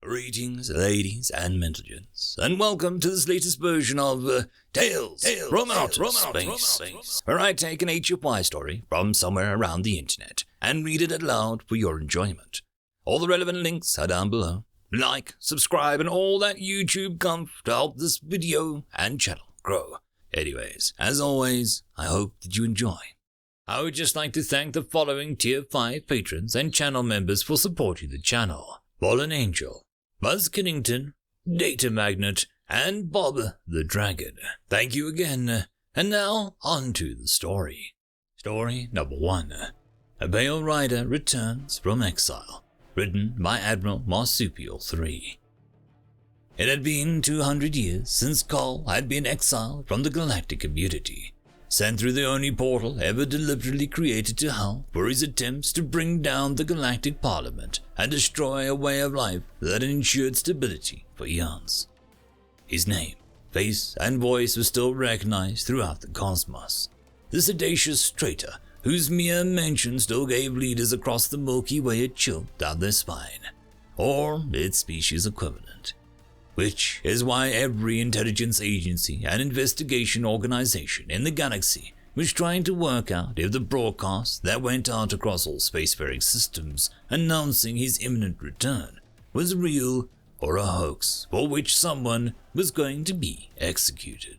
Greetings, ladies and gentlemen, and welcome to this latest version of Tales from Outer Space, where I take an HFY story from somewhere around the internet and read it aloud for your enjoyment. All the relevant links are down below. Like, subscribe, and all that YouTube comf to help this video and channel grow. Anyways, as always, I hope that you enjoy. I would just like to thank the following Tier 5 patrons and channel members for supporting the channel: FallenAngel, BuzzKillington, Datamagnet, and Bob the Dragon. Thank you again. And now, on to the story. Story number 1. A Pale Rider Returns from Exile. Written by Admiral Marsupial III. It had been 200 years since Call had been exiled from the galactic community, sent through the only portal ever deliberately created to Hell for his attempts to bring down the galactic parliament and destroy a way of life that ensured stability for eons. His name, face, and voice were still recognized throughout the cosmos. The sedacious traitor whose mere mention still gave leaders across the Milky Way a chill down their spine, or its species equivalent. Which is why every intelligence agency and investigation organization in the galaxy was trying to work out if the broadcast that went out across all spacefaring systems announcing his imminent return was real or a hoax for which someone was going to be executed.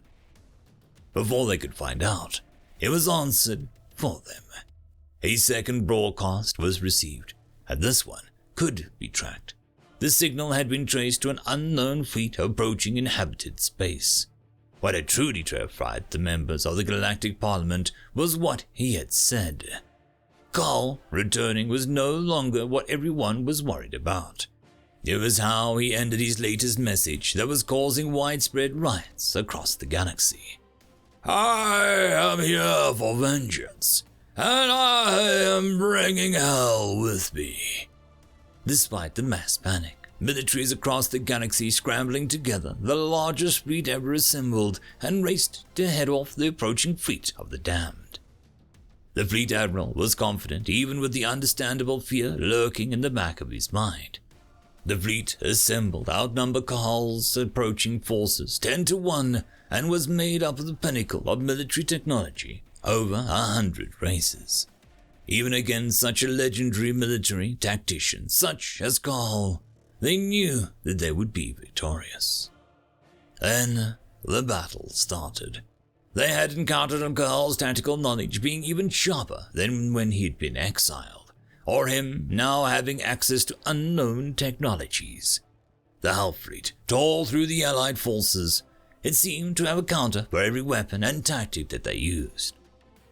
Before they could find out, it was answered for them. A second broadcast was received, and this one could be tracked. The signal had been traced to an unknown fleet approaching inhabited space. What had truly terrified the members of the Galactic Parliament was what he had said. Carl returning was no longer what everyone was worried about. It was how he ended his latest message that was causing widespread riots across the galaxy. I am here for vengeance, and I am bringing hell with me. Despite the mass panic, militaries across the galaxy scrambling together, the largest fleet ever assembled and raced to head off the approaching fleet of the damned. The fleet admiral was confident, even with the understandable fear lurking in the back of his mind. The fleet assembled outnumbered Kahal's approaching forces 10-1 and was made up of the pinnacle of military technology, over 100 races. Even against such a legendary military tactician such as Kahal, they knew that they would be victorious. Then the battle started. They had encountered on Kahal's tactical knowledge being even sharper than when he'd been exiled, or him now having access to unknown technologies. The Hell Fleet tore through the Allied forces. It seemed to have a counter for every weapon and tactic that they used,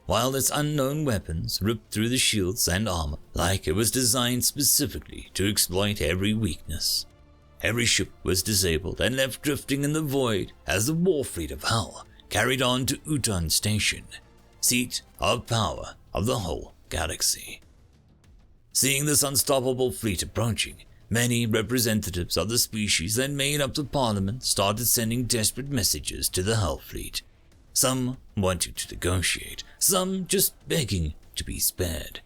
while its unknown weapons ripped through the shields and armor like it was designed specifically to exploit every weakness. Every ship was disabled and left drifting in the void as the war fleet of Hell carried on to Uton Station, seat of power of the whole galaxy. Seeing this unstoppable fleet approaching, many representatives of the species that made up the parliament started sending desperate messages to the Hell Fleet. Some wanting to negotiate, some just begging to be spared.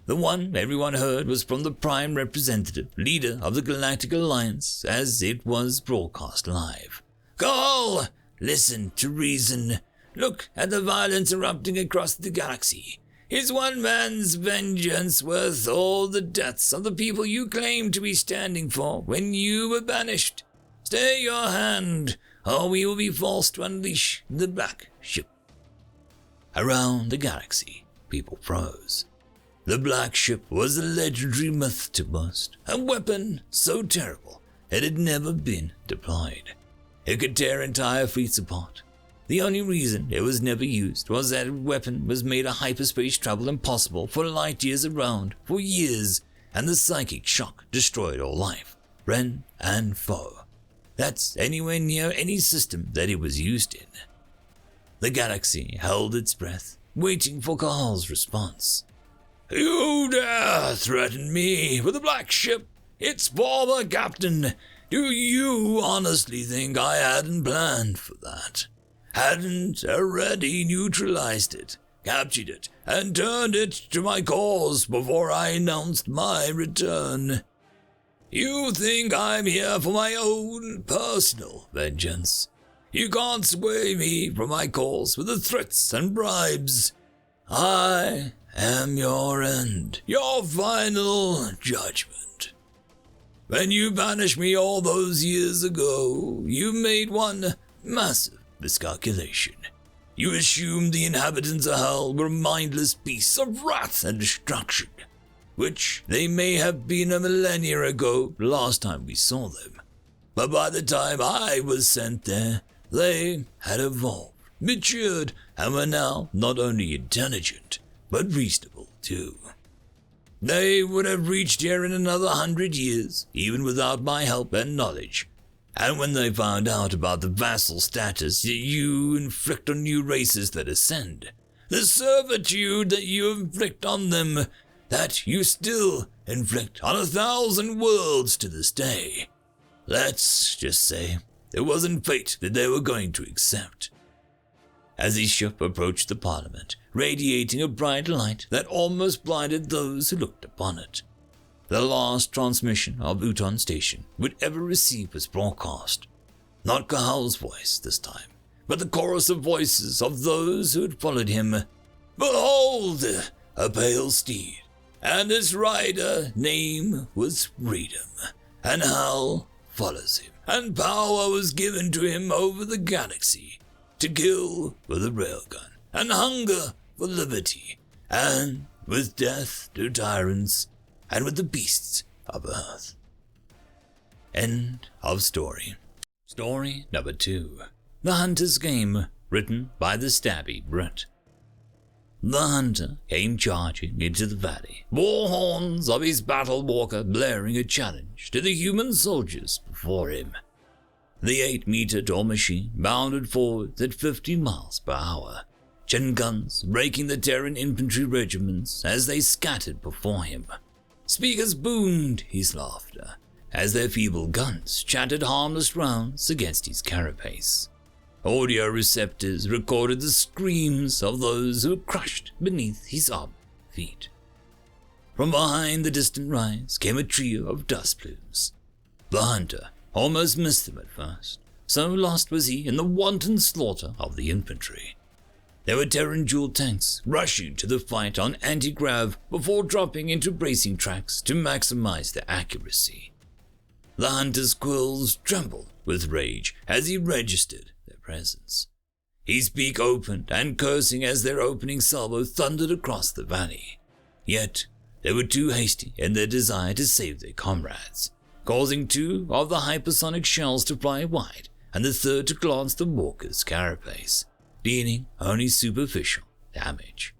The one everyone heard was from the prime representative, leader of the Galactic Alliance, as it was broadcast live. Call! Listen to reason. Look at the violence erupting across the galaxy. Is one man's vengeance worth all the deaths of the people you claimed to be standing for when you were banished? Stay your hand, or we will be forced to unleash the Black Ship. Around the galaxy, people froze. The Black Ship was a legendary myth to most, a weapon so terrible it had never been deployed. It could tear entire fleets apart. The only reason it was never used was that the weapon was made a hyperspace travel impossible for light years around for years, and the psychic shock destroyed all life, friend and foe. That's anywhere near any system that it was used in. The galaxy held its breath, waiting for Kahal's response. You dare threaten me with a Black Ship, its former captain? Do you honestly think I hadn't planned for that? Hadn't already neutralized it, captured it, and turned it to my cause before I announced my return? You think I'm here for my own personal vengeance. You can't sway me from my course with the threats and bribes. I am your end, your final judgment. When you banished me all those years ago, you made one massive miscalculation. You assumed the inhabitants of hell were mindless beasts of wrath and destruction, which they may have been a millennia ago last time we saw them. But by the time I was sent there, they had evolved, matured, and were now not only intelligent, but reasonable too. They would have reached here in another 100 years, even without my help and knowledge. And when they found out about the vassal status that you inflict on new races that ascend, the servitude that you inflict on them, that you still inflict on 1,000 worlds to this day, let's just say it wasn't fate that they were going to accept. As his ship approached the Parliament, radiating a bright light that almost blinded those who looked upon it, the last transmission of Uton Station would ever receive was broadcast. Not Cahal's voice this time, but the chorus of voices of those who had followed him. Behold, a pale steed, and his rider name was Freedom, and Hal follows him, and power was given to him over the galaxy, to kill with a railgun, and hunger for liberty, and with death to tyrants, and with the beasts of earth. End of story. Story number 2. The Hunter's Game, written by TheStabbyBrit. The hunter came charging into the valley, war horns of his battle walker blaring a challenge to the human soldiers before him. The 8-meter tall machine bounded forward at 50 miles per hour, gen guns raking the Terran infantry regiments as they scattered before him. Speakers boomed his laughter as their feeble guns chattered harmless rounds against his carapace. Audio receptors recorded the screams of those who were crushed beneath his armed feet. From behind the distant rise came a trio of dust plumes. The hunter almost missed them at first, so lost was he in the wanton slaughter of the infantry. There were Terran dual tanks rushing to the fight on anti-grav before dropping into bracing tracks to maximize their accuracy. The hunter's quills trembled with rage as he registered their presence. His beak opened and cursing as their opening salvo thundered across the valley. Yet they were too hasty in their desire to save their comrades, causing 2 of the hypersonic shells to fly wide and the third to glance the walker's carapace, dealing only superficial damage.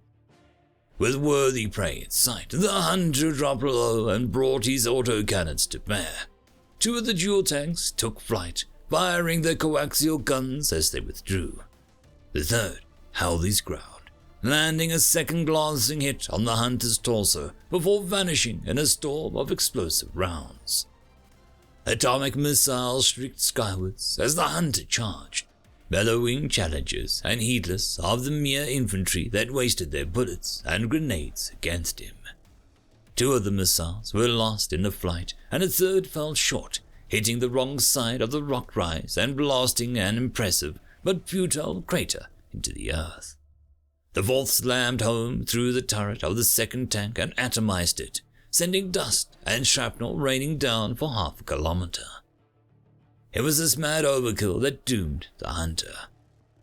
With worthy prey in sight, the hunter dropped low and brought his autocannons to bear. 2 of the dual tanks took flight, firing their coaxial guns as they withdrew. The third held his ground, landing a second glancing hit on the hunter's torso before vanishing in a storm of explosive rounds. Atomic missiles streaked skywards as the hunter charged, bellowing challenges and heedless of the mere infantry that wasted their bullets and grenades against him. 2 of the missiles were lost in the flight, and a third fell short, hitting the wrong side of the rock rise and blasting an impressive but futile crater into the earth. The fourth slammed home through the turret of the second tank and atomized it, sending dust and shrapnel raining down for half a kilometer. It was this mad overkill that doomed the hunter.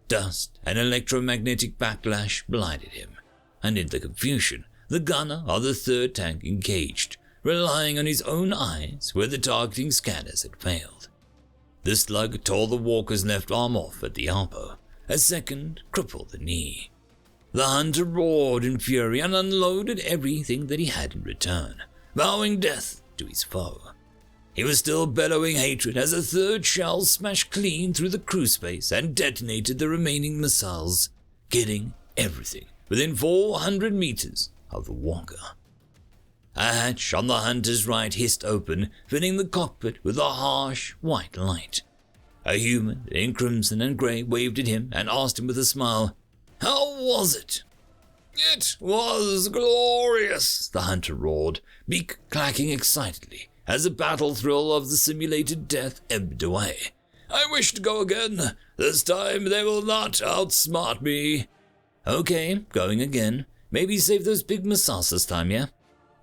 Dust and electromagnetic backlash blinded him, and in the confusion, the gunner of the third tank engaged, relying on his own eyes where the targeting scanners had failed. The slug tore the walker's left arm off at the elbow, a second crippled the knee. The hunter roared in fury and unloaded everything that he had in return, vowing death to his foe. He was still bellowing hatred as a third shell smashed clean through the crew space and detonated the remaining missiles, killing everything within 400 meters of the walker. A hatch on the hunter's right hissed open, filling the cockpit with a harsh white light. A human in crimson and grey waved at him and asked him with a smile, "How was it?" "It was glorious," the hunter roared, beak clacking excitedly, as the battle thrill of the simulated death ebbed away. I wish to go again. This time they will not outsmart me. Okay, going again. Maybe save those big missiles this time, yeah?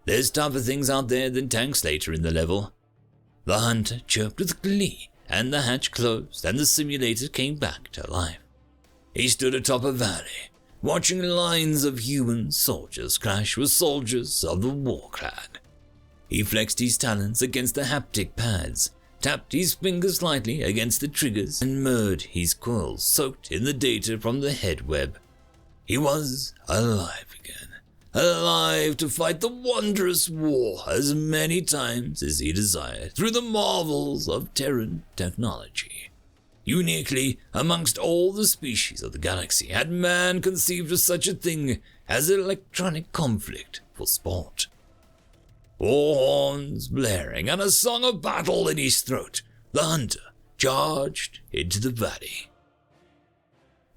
There's tougher things out there than tanks later in the level. The hunter chirped with glee, and the hatch closed, and the simulator came back to life. He stood atop a valley, watching lines of human soldiers clash with soldiers of the Warclad. He flexed his talons against the haptic pads, tapped his fingers lightly against the triggers, and murred his coils soaked in the data from the head web. He was alive again, alive to fight the wondrous war as many times as he desired through the marvels of Terran technology. Uniquely, amongst all the species of the galaxy, had man conceived of such a thing as electronic conflict for sport. War horns blaring and a song of battle in his throat, the hunter charged into the valley.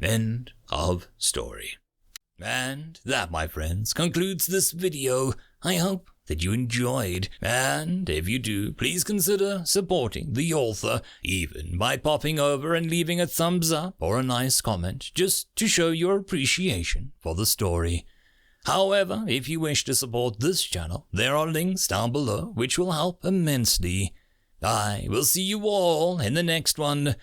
End of story. And that, my friends, concludes this video. I hope that you enjoyed, and if you do, please consider supporting the author, even by popping over and leaving a thumbs up or a nice comment, just to show your appreciation for the story. However, if you wish to support this channel, there are links down below which will help immensely. I will see you all in the next one,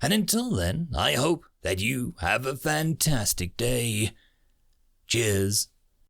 and until then, I hope that you have a fantastic day. Cheers.